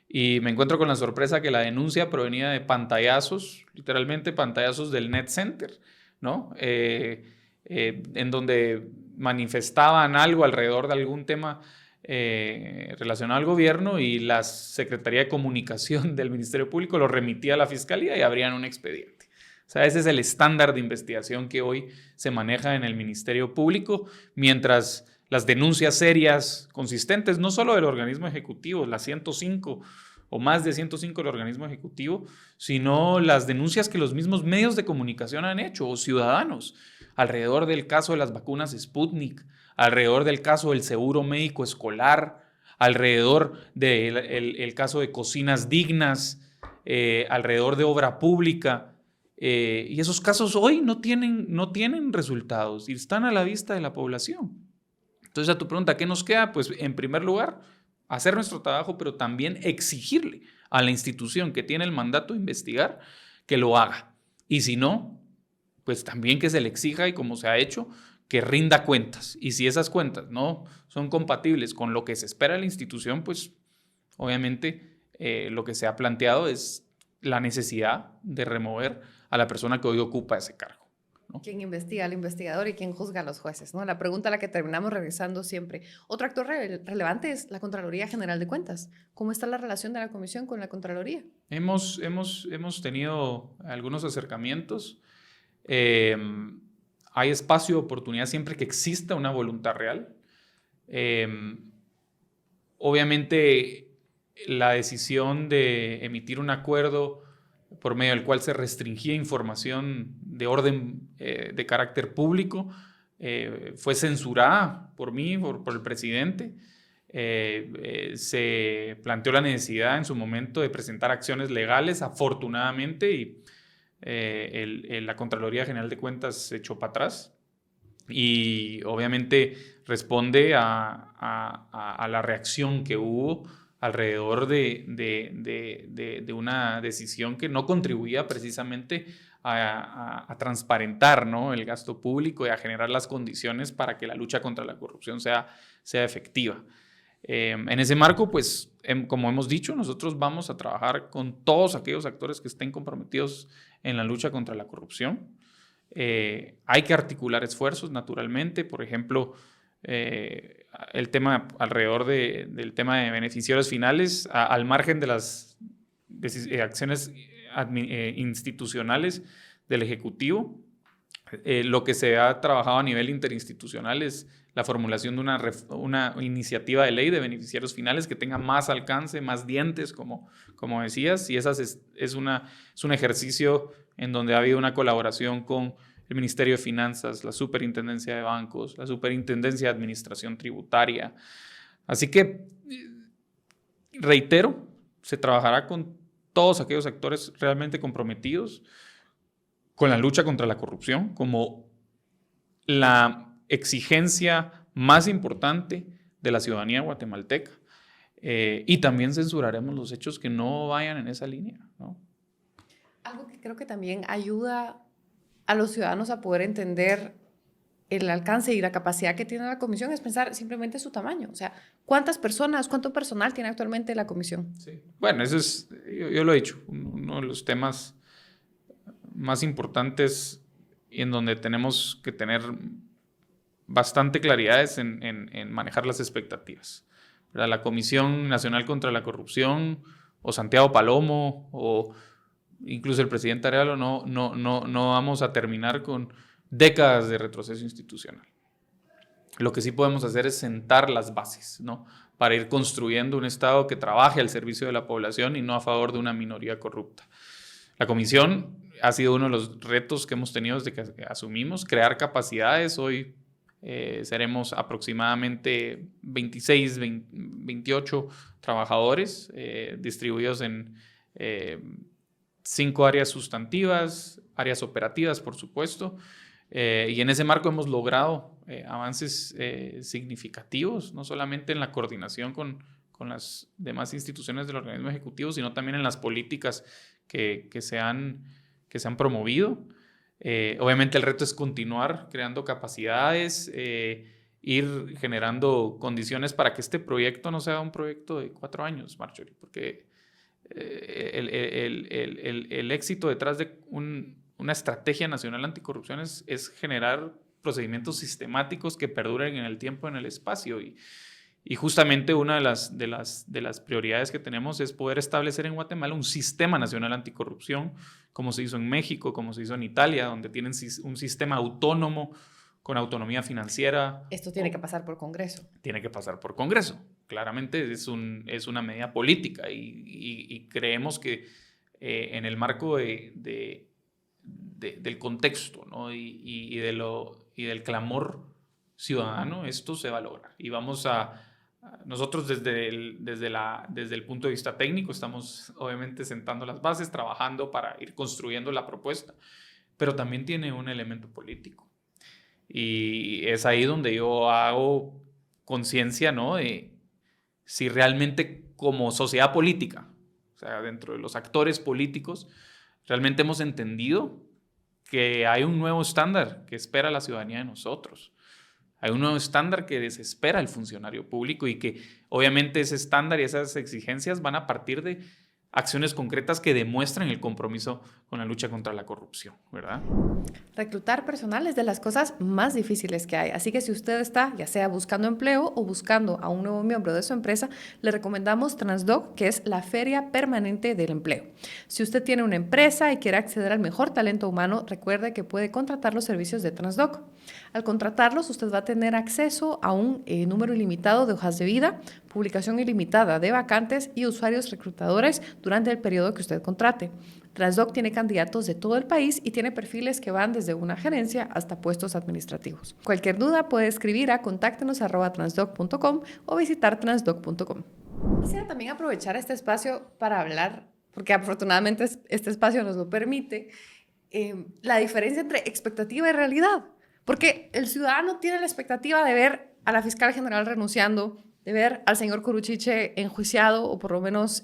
Y me encuentro con la sorpresa que la denuncia provenía de pantallazos, literalmente pantallazos del Net Center, ¿no? En donde manifestaban algo alrededor de algún tema relacionado al gobierno, y la Secretaría de Comunicación del Ministerio Público lo remitía a la Fiscalía y abrían un expediente. O sea, ese es el estándar de investigación que hoy se maneja en el Ministerio Público, mientras las denuncias serias, consistentes, no solo del organismo ejecutivo, las 105 o más de 105 del organismo ejecutivo, sino las denuncias que los mismos medios de comunicación han hecho, o ciudadanos, alrededor del caso de las vacunas Sputnik, alrededor del caso del seguro médico escolar, alrededor del caso de cocinas dignas, alrededor de obra pública. Y esos casos hoy no tienen resultados y están a la vista de la población. Entonces, a tu pregunta, ¿qué nos queda? Pues, en primer lugar, hacer nuestro trabajo, pero también exigirle a la institución que tiene el mandato de investigar que lo haga. Y si no, pues también que se le exija, y como se ha hecho, que rinda cuentas. Y si esas cuentas no son compatibles con lo que se espera de la institución, pues obviamente lo que se ha planteado es la necesidad de remover a la persona que hoy ocupa ese cargo, ¿no? ¿Quién investiga al investigador y quién juzga a los jueces? ¿No? La pregunta a la que terminamos revisando siempre. Otro actor relevante es la Contraloría General de Cuentas. ¿Cómo está la relación de la Comisión con la Contraloría? Hemos tenido algunos acercamientos. hay espacio de oportunidad siempre que exista una voluntad real. Obviamente, la decisión de emitir un acuerdo por medio del cual se restringía información de orden de carácter público fue censurada por mí, por el presidente. Se planteó la necesidad en su momento de presentar acciones legales, afortunadamente, y la Contraloría General de Cuentas se echó para atrás y obviamente responde a la reacción que hubo alrededor de una decisión que no contribuía precisamente a transparentar, ¿no?, el gasto público y a generar las condiciones para que la lucha contra la corrupción sea efectiva. En ese marco, pues, como hemos dicho, nosotros vamos a trabajar con todos aquellos actores que estén comprometidos en la lucha contra la corrupción. Hay que articular esfuerzos, naturalmente. Por ejemplo, el tema alrededor del tema de beneficiarios finales, al margen de las acciones institucionales del Ejecutivo, lo que se ha trabajado a nivel interinstitucional es la formulación de una iniciativa de ley de beneficiarios finales que tenga más alcance, más dientes, como decías, y es un ejercicio en donde ha habido una colaboración con el Ministerio de Finanzas, la Superintendencia de Bancos, la Superintendencia de Administración Tributaria. Así que, reitero, se trabajará con todos aquellos actores realmente comprometidos con la lucha contra la corrupción como la exigencia más importante de la ciudadanía guatemalteca. Y también censuraremos los hechos que no vayan en esa línea, ¿no? Algo que creo que también ayuda a los ciudadanos a poder entender el alcance y la capacidad que tiene la comisión es pensar simplemente su tamaño. O sea, ¿cuántas personas, cuánto personal tiene actualmente la comisión? Sí. Bueno, eso es, yo lo he dicho, uno de los temas más importantes y en donde tenemos que tener bastante claridad es en manejar las expectativas. ¿Verdad? La Comisión Nacional contra la Corrupción o Santiago Palomo o incluso el presidente Arevalo no vamos a terminar con décadas de retroceso institucional. Lo que sí podemos hacer es sentar las bases, ¿no?, para ir construyendo un Estado que trabaje al servicio de la población y no a favor de una minoría corrupta. La comisión ha sido uno de los retos que hemos tenido desde que asumimos, crear capacidades. Hoy seremos aproximadamente 26, 28 trabajadores distribuidos en 5 áreas sustantivas, áreas operativas, por supuesto. Y en ese marco hemos logrado avances significativos, no solamente en la coordinación con las demás instituciones del organismo ejecutivo, sino también en las políticas que se han promovido. Obviamente el reto es continuar creando capacidades, ir generando condiciones para que este proyecto no sea un proyecto de 4 años, Marjorie, porque el éxito detrás de una estrategia nacional anticorrupción es generar procedimientos sistemáticos que perduren en el tiempo, en el espacio. Y justamente una de las prioridades que tenemos es poder establecer en Guatemala un sistema nacional anticorrupción, como se hizo en México, como se hizo en Italia, donde tienen un sistema autónomo con autonomía financiera. Esto tiene que pasar por Congreso. Tiene que pasar por Congreso. Claramente es una medida política y creemos que en el marco del contexto, ¿no?, y del clamor ciudadano, esto se va a lograr. Y nosotros desde el punto de vista técnico estamos obviamente sentando las bases, trabajando para ir construyendo la propuesta, pero también tiene un elemento político. Y es ahí donde yo hago conciencia, ¿no?, de si realmente como sociedad política, o sea, dentro de los actores políticos, realmente hemos entendido que hay un nuevo estándar que espera la ciudadanía de nosotros. Hay un nuevo estándar que desespera el funcionario público y que obviamente ese estándar y esas exigencias van a partir acciones concretas que demuestren el compromiso con la lucha contra la corrupción, ¿verdad? Reclutar personal es de las cosas más difíciles que hay, así que si usted está ya sea buscando empleo o buscando a un nuevo miembro de su empresa, le recomendamos Transdoc, que es la Feria Permanente del Empleo. Si usted tiene una empresa y quiere acceder al mejor talento humano, recuerde que puede contratar los servicios de Transdoc. Al contratarlos, usted va a tener acceso a un número ilimitado de hojas de vida, publicación ilimitada de vacantes y usuarios reclutadores durante el periodo que usted contrate. Transdoc tiene candidatos de todo el país y tiene perfiles que van desde una gerencia hasta puestos administrativos. Cualquier duda puede escribir a contáctenos@transdoc.com o visitar transdoc.com. Quisiera también aprovechar este espacio para hablar, porque afortunadamente este espacio nos lo permite, la diferencia entre expectativa y realidad. Porque el ciudadano tiene la expectativa de ver a la fiscal general renunciando, de ver al señor Curuchiche enjuiciado o por lo menos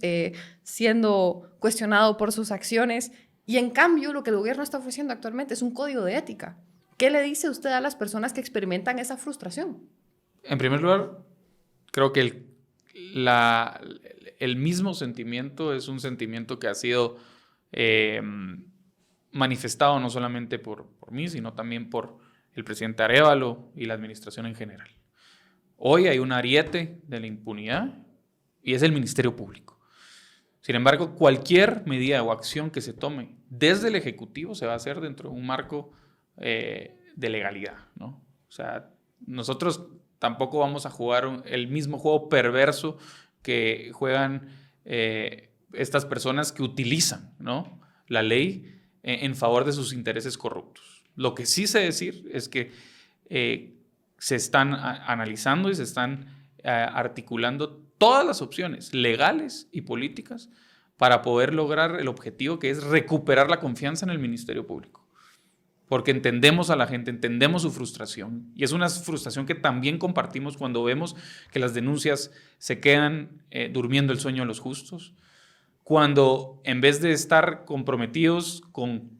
siendo cuestionado por sus acciones. Y en cambio, lo que el gobierno está ofreciendo actualmente es un código de ética. ¿Qué le dice usted a las personas que experimentan esa frustración? En primer lugar, creo que el mismo sentimiento es un sentimiento que ha sido manifestado no solamente por mí, sino también por el presidente Arévalo y la administración en general. Hoy hay un ariete de la impunidad y es el Ministerio Público. Sin embargo, cualquier medida o acción que se tome desde el Ejecutivo se va a hacer dentro de un marco de legalidad, ¿no? O sea, nosotros tampoco vamos a jugar el mismo juego perverso que juegan estas personas que utilizan, ¿no?, la ley en favor de sus intereses corruptos. Lo que sí sé decir es que se están analizando y se están articulando todas las opciones legales y políticas para poder lograr el objetivo, que es recuperar la confianza en el Ministerio Público. Porque entendemos a la gente, entendemos su frustración, y es una frustración que también compartimos cuando vemos que las denuncias se quedan durmiendo el sueño de los justos, cuando en vez de estar comprometidos con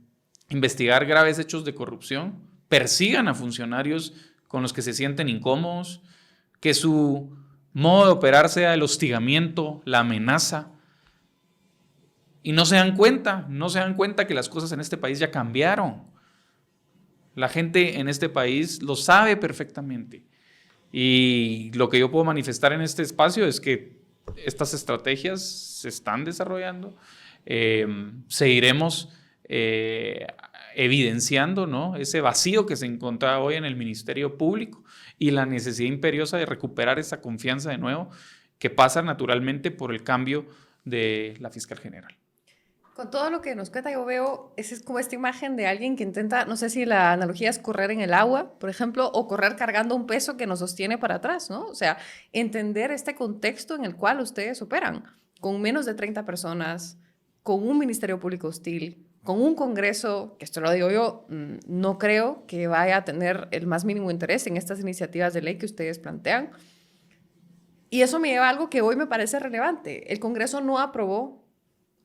investigar graves hechos de corrupción, persigan a funcionarios con los que se sienten incómodos, que su modo de operar sea el hostigamiento, la amenaza, y no se dan cuenta que las cosas en este país ya cambiaron. La gente en este país lo sabe perfectamente, y lo que yo puedo manifestar en este espacio es que estas estrategias se están desarrollando, seguiremos evidenciando, ¿no?, ese vacío que se encontraba hoy en el Ministerio Público y la necesidad imperiosa de recuperar esa confianza de nuevo, que pasa naturalmente por el cambio de la fiscal general. Con todo lo que nos cuenta, yo veo, es como esta imagen de alguien que intenta, no sé si la analogía es correr en el agua, por ejemplo, o correr cargando un peso que nos sostiene para atrás, ¿no? O sea, entender este contexto en el cual ustedes operan, con menos de 30 personas, con un Ministerio Público hostil, con un Congreso, que esto lo digo yo, no creo que vaya a tener el más mínimo interés en estas iniciativas de ley que ustedes plantean. Y eso me lleva a algo que hoy me parece relevante. El Congreso no aprobó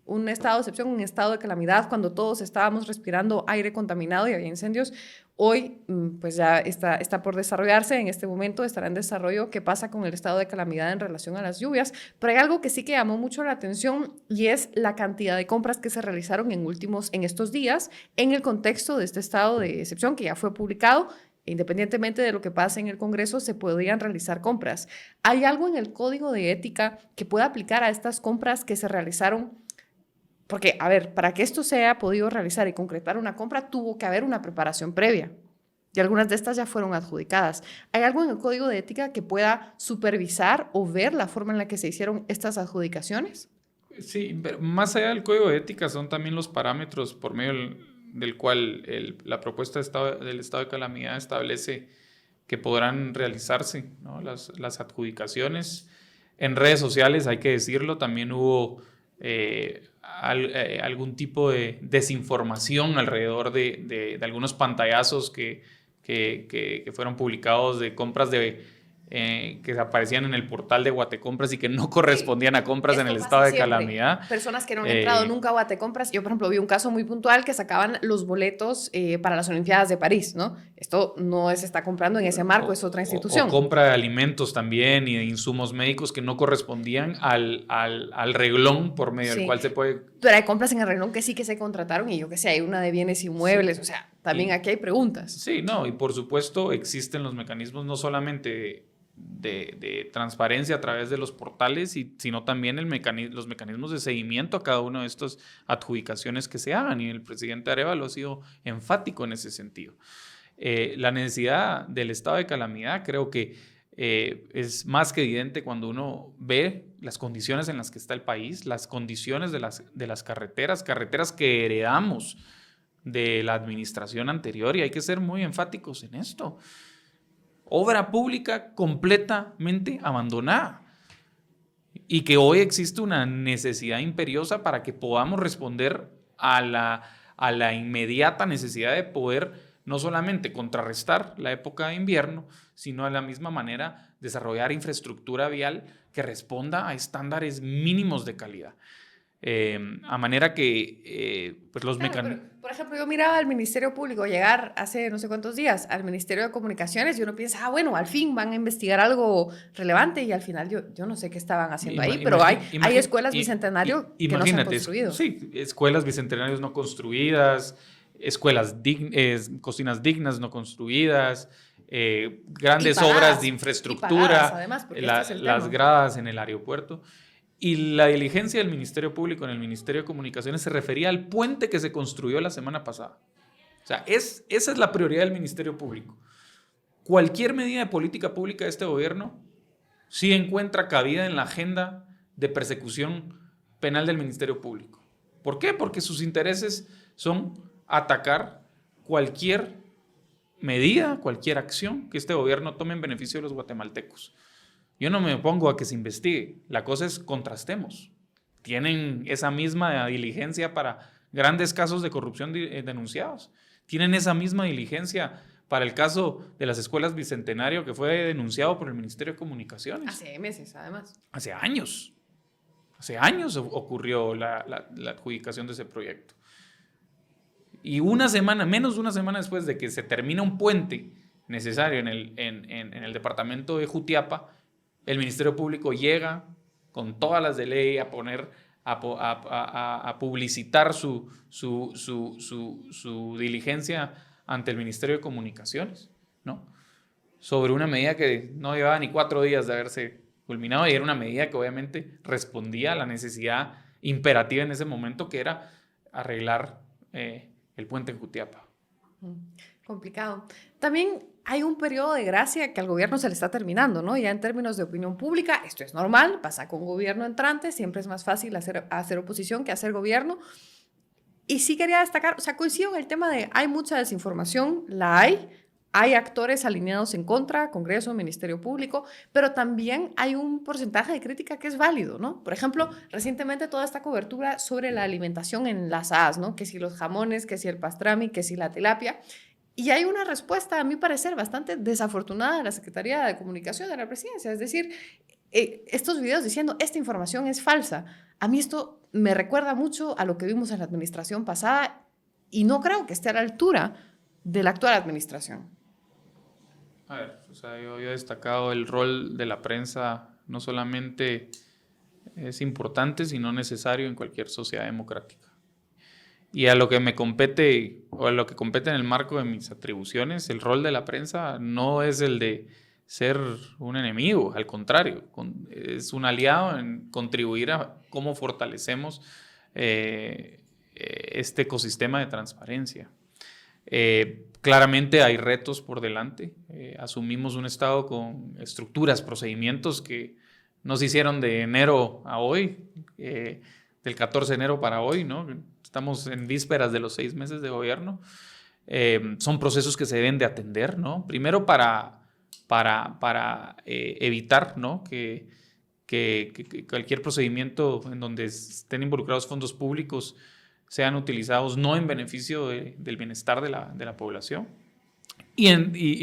un estado de excepción, un estado de calamidad, cuando todos estábamos respirando aire contaminado y había incendios. Hoy, pues ya está por desarrollarse, en este momento estará en desarrollo qué pasa con el estado de calamidad en relación a las lluvias, pero hay algo que sí que llamó mucho la atención y es la cantidad de compras que se realizaron en estos días en el contexto de este estado de excepción que ya fue publicado. Independientemente de lo que pase en el Congreso, se podrían realizar compras. ¿Hay algo en el Código de Ética que pueda aplicar a estas compras que se realizaron? Porque, a ver, para que esto se haya podido realizar y concretar una compra, tuvo que haber una preparación previa. Y algunas de estas ya fueron adjudicadas. ¿Hay algo en el Código de Ética que pueda supervisar o ver la forma en la que se hicieron estas adjudicaciones? Sí, pero más allá del Código de Ética son también los parámetros por medio del cual la propuesta del estado de calamidad establece que podrán realizarse, ¿no?, las adjudicaciones. En redes sociales, hay que decirlo, también hubo algún tipo de desinformación alrededor de algunos pantallazos que fueron publicados de compras de que aparecían en el portal de Guatecompras y que no correspondían a compras en el estado de calamidad. Personas que no han entrado nunca a Guatecompras. Yo, por ejemplo, vi un caso muy puntual que sacaban los boletos para las Olimpiadas de París, ¿no? Esto no se está comprando en ese marco, es otra institución. O compra de alimentos también y de insumos médicos que no correspondían al reglón por medio del cual se puede... Pero hay compras en el reglón que sí que se contrataron y yo que sé, hay una de bienes inmuebles, o sea, también aquí hay preguntas. Sí, no, y por supuesto existen los mecanismos no solamente de transparencia a través de los portales, sino también los mecanismos de seguimiento a cada una de estas adjudicaciones que se hagan, y el presidente Arévalo ha sido enfático en ese sentido. La necesidad del estado de calamidad creo que es más que evidente cuando uno ve las condiciones en las que está el país, las condiciones de las carreteras que heredamos de la administración anterior, y hay que ser muy enfáticos en esto. Obra pública completamente abandonada, y que hoy existe una necesidad imperiosa para que podamos responder a la inmediata necesidad de poder no solamente contrarrestar la época de invierno, sino de la misma manera desarrollar infraestructura vial que responda a estándares mínimos de calidad. A manera que pues los mecanismos... Por ejemplo, yo miraba al Ministerio Público llegar hace no sé cuántos días al Ministerio de Comunicaciones y uno piensa, bueno, al fin van a investigar algo relevante, y al final yo no sé qué estaban haciendo ahí, pero hay escuelas bicentenario que no se han construido. Sí, escuelas bicentenarios no construidas, cocinas dignas no construidas, grandes obras de infraestructura, además, las gradas en el aeropuerto. Y la diligencia del Ministerio Público en el Ministerio de Comunicaciones se refería al puente que se construyó la semana pasada. O sea, esa es la prioridad del Ministerio Público. Cualquier medida de política pública de este gobierno sí encuentra cabida en la agenda de persecución penal del Ministerio Público. ¿Por qué? Porque sus intereses son atacar cualquier medida, cualquier acción que este gobierno tome en beneficio de los guatemaltecos. Yo no me opongo a que se investigue, la cosa es contrastemos. Tienen esa misma diligencia para grandes casos de corrupción denunciados. Tienen esa misma diligencia para el caso de las escuelas Bicentenario, que fue denunciado por el Ministerio de Comunicaciones. Hace meses, además. Hace años. Hace años ocurrió la adjudicación de ese proyecto. Y menos de una semana después de que se termina un puente necesario en el departamento de Jutiapa, el Ministerio Público llega con todas las de ley a publicitar su diligencia ante el Ministerio de Comunicaciones, ¿no? Sobre una medida que no llevaba ni 4 días de haberse culminado, y era una medida que obviamente respondía a la necesidad imperativa en ese momento, que era arreglar el puente en Jutiapa. Complicado. También hay un periodo de gracia que al gobierno se le está terminando, ¿no? Ya en términos de opinión pública, esto es normal, pasa con gobierno entrante, siempre es más fácil hacer oposición que hacer gobierno. Y sí quería destacar, o sea, coincido en el tema de hay mucha desinformación, hay actores alineados en contra, Congreso, Ministerio Público, pero también hay un porcentaje de crítica que es válido, ¿no? Por ejemplo, recientemente toda esta cobertura sobre la alimentación en las AAS, ¿no? Que si los jamones, que si el pastrami, que si la tilapia. Y hay una respuesta, a mi parecer, bastante desafortunada de la Secretaría de Comunicación de la Presidencia. Es decir, estos videos diciendo esta información es falsa. A mí esto me recuerda mucho a lo que vimos en la administración pasada y no creo que esté a la altura de la actual administración. A ver, o sea, yo he destacado el rol de la prensa, no solamente es importante, sino necesario en cualquier sociedad democrática. Y a lo que me compete, o a lo que compete en el marco de mis atribuciones, el rol de la prensa no es el de ser un enemigo, al contrario, es un aliado en contribuir a cómo fortalecemos este ecosistema de transparencia. Claramente hay retos por delante. Asumimos un Estado con estructuras, procedimientos que no se hicieron de enero a hoy, del 14 de enero para hoy, ¿no? Estamos en vísperas de los 6 meses de gobierno. Son procesos que se deben de atender, ¿no? Primero para evitar, ¿no? que cualquier procedimiento en donde estén involucrados fondos públicos sean utilizados no en beneficio del bienestar de la población. Y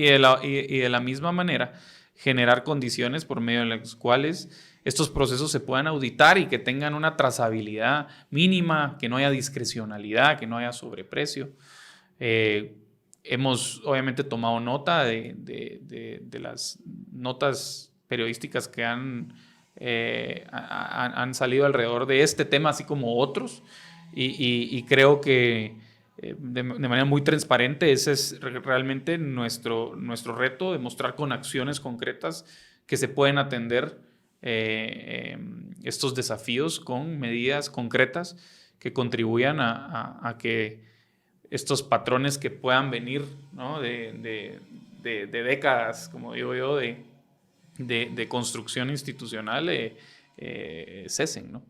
de la misma manera, generar condiciones por medio de las cuales estos procesos se puedan auditar y que tengan una trazabilidad mínima, que no haya discrecionalidad, que no haya sobreprecio. Hemos obviamente tomado nota de las notas periodísticas que han salido alrededor de este tema, así como otros, y creo que de manera muy transparente ese es realmente nuestro reto, demostrar con acciones concretas que se pueden atender estos desafíos con medidas concretas que contribuyan a que estos patrones que puedan venir, ¿no? de décadas, como digo yo, de construcción institucional cesen, ¿no?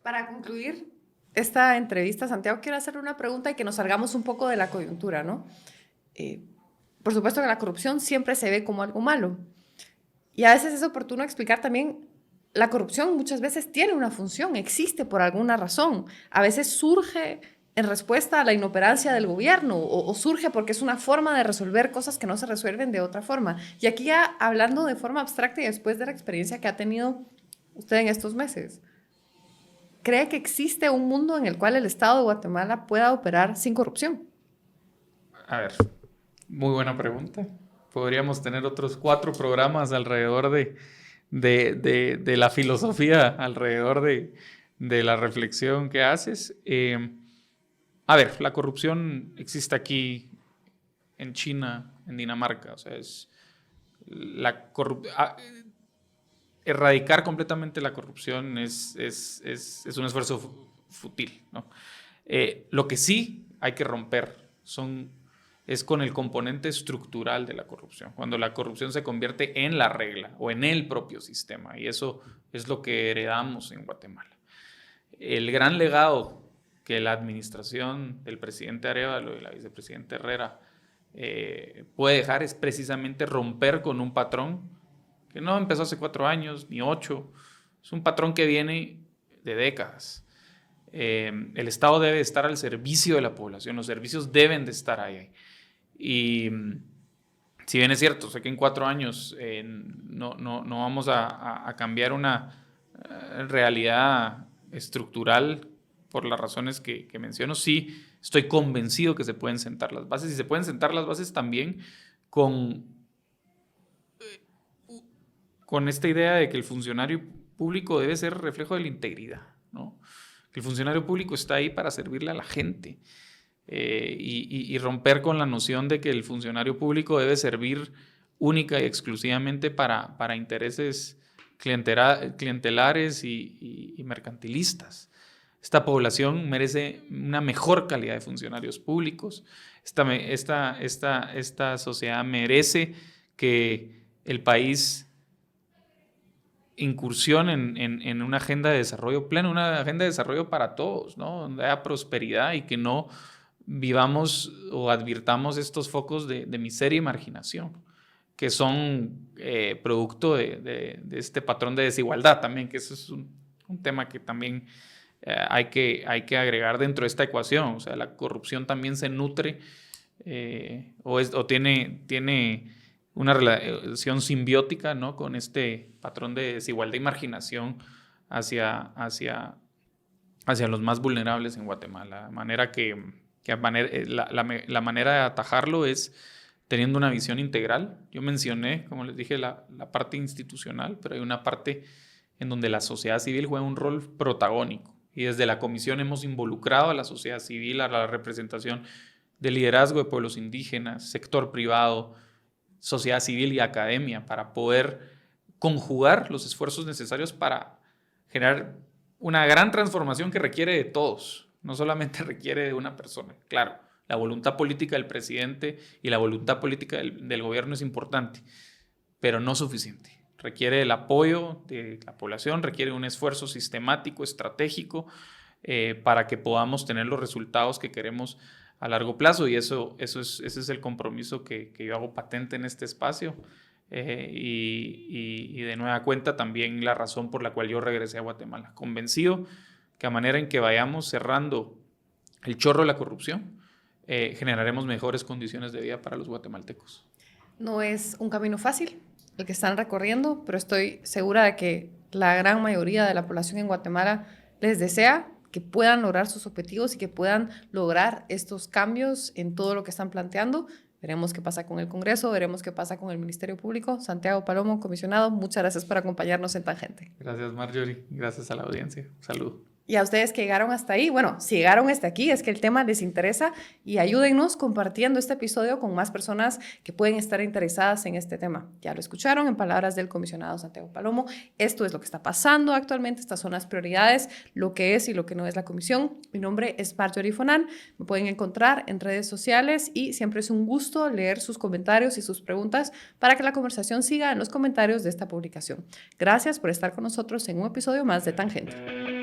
Para concluir esta entrevista, Santiago, quiero hacer una pregunta y que nos salgamos un poco de la coyuntura, ¿no? Por supuesto que la corrupción siempre se ve como algo malo. Y a veces es oportuno explicar también, la corrupción muchas veces tiene una función, existe por alguna razón. A veces surge en respuesta a la inoperancia del gobierno o surge porque es una forma de resolver cosas que no se resuelven de otra forma. Y aquí ya hablando de forma abstracta y después de la experiencia que ha tenido usted en estos meses, ¿cree que existe un mundo en el cual el Estado de Guatemala pueda operar sin corrupción? A ver, muy buena pregunta. Podríamos tener otros 4 programas alrededor de la filosofía, alrededor de la reflexión que haces. A ver, la corrupción existe aquí en China, en Dinamarca. O sea, erradicar completamente la corrupción es un esfuerzo fútil, ¿no? Lo que sí hay que romper es con el componente estructural de la corrupción, cuando la corrupción se convierte en la regla o en el propio sistema, y eso es lo que heredamos en Guatemala. El gran legado que la administración del presidente Arévalo y la vicepresidenta Herrera puede dejar es precisamente romper con un patrón que no empezó hace 4 años ni 8, es un patrón que viene de décadas. El Estado debe estar al servicio de la población, los servicios deben de estar ahí. Y si bien es cierto, sé que en 4 años no vamos a cambiar una realidad estructural por las razones que menciono, sí estoy convencido que se pueden sentar las bases, y se pueden sentar las bases también con esta idea de que el funcionario público debe ser reflejo de la integridad, ¿no? Que el funcionario público está ahí para servirle a la gente, y romper con la noción de que el funcionario público debe servir única y exclusivamente para intereses clientelares y mercantilistas. Esta población merece una mejor calidad de funcionarios públicos. Esta sociedad merece que el país incursión en una agenda de desarrollo pleno, una agenda de desarrollo para todos, ¿no? Donde haya prosperidad y que no vivamos o advirtamos estos focos de miseria y marginación, que son producto de este patrón de desigualdad también, que eso es un tema que también hay que agregar dentro de esta ecuación. O sea, la corrupción también se nutre o tiene una relación simbiótica, ¿no? Con este patrón de desigualdad y marginación hacia los más vulnerables en Guatemala. De manera la manera de atajarlo es teniendo una visión integral. Yo mencioné, como les dije, la parte institucional, pero hay una parte en donde la sociedad civil juega un rol protagónico. Y desde la comisión hemos involucrado a la sociedad civil, a la representación del liderazgo de pueblos indígenas, sector privado, sociedad civil y academia, para poder conjugar los esfuerzos necesarios para generar una gran transformación que requiere de todos, no solamente requiere de una persona. Claro, la voluntad política del presidente y la voluntad política del gobierno es importante, pero no suficiente. Requiere el apoyo de la población, requiere un esfuerzo sistemático, estratégico, para que podamos tener los resultados que queremos a largo plazo, y ese es el compromiso que yo hago patente en este espacio, y de nueva cuenta también la razón por la cual yo regresé a Guatemala, convencido que a manera en que vayamos cerrando el chorro de la corrupción, generaremos mejores condiciones de vida para los guatemaltecos. No es un camino fácil, el que están recorriendo, pero estoy segura de que la gran mayoría de la población en Guatemala les desea que puedan lograr sus objetivos y que puedan lograr estos cambios en todo lo que están planteando. Veremos qué pasa con el Congreso, veremos qué pasa con el Ministerio Público. Santiago Palomo, comisionado, muchas gracias por acompañarnos en Tangente. Gracias, Marjorie. Gracias a la audiencia. Salud. Y a ustedes que llegaron hasta ahí, bueno, si llegaron hasta aquí es que el tema les interesa y ayúdennos compartiendo este episodio con más personas que pueden estar interesadas en este tema. Ya lo escucharon en palabras del comisionado Santiago Palomo. Esto es lo que está pasando actualmente, estas son las prioridades, lo que es y lo que no es la comisión. Mi nombre es Marjorie Fonan, me pueden encontrar en redes sociales y siempre es un gusto leer sus comentarios y sus preguntas para que la conversación siga en los comentarios de esta publicación. Gracias por estar con nosotros en un episodio más de Tangente.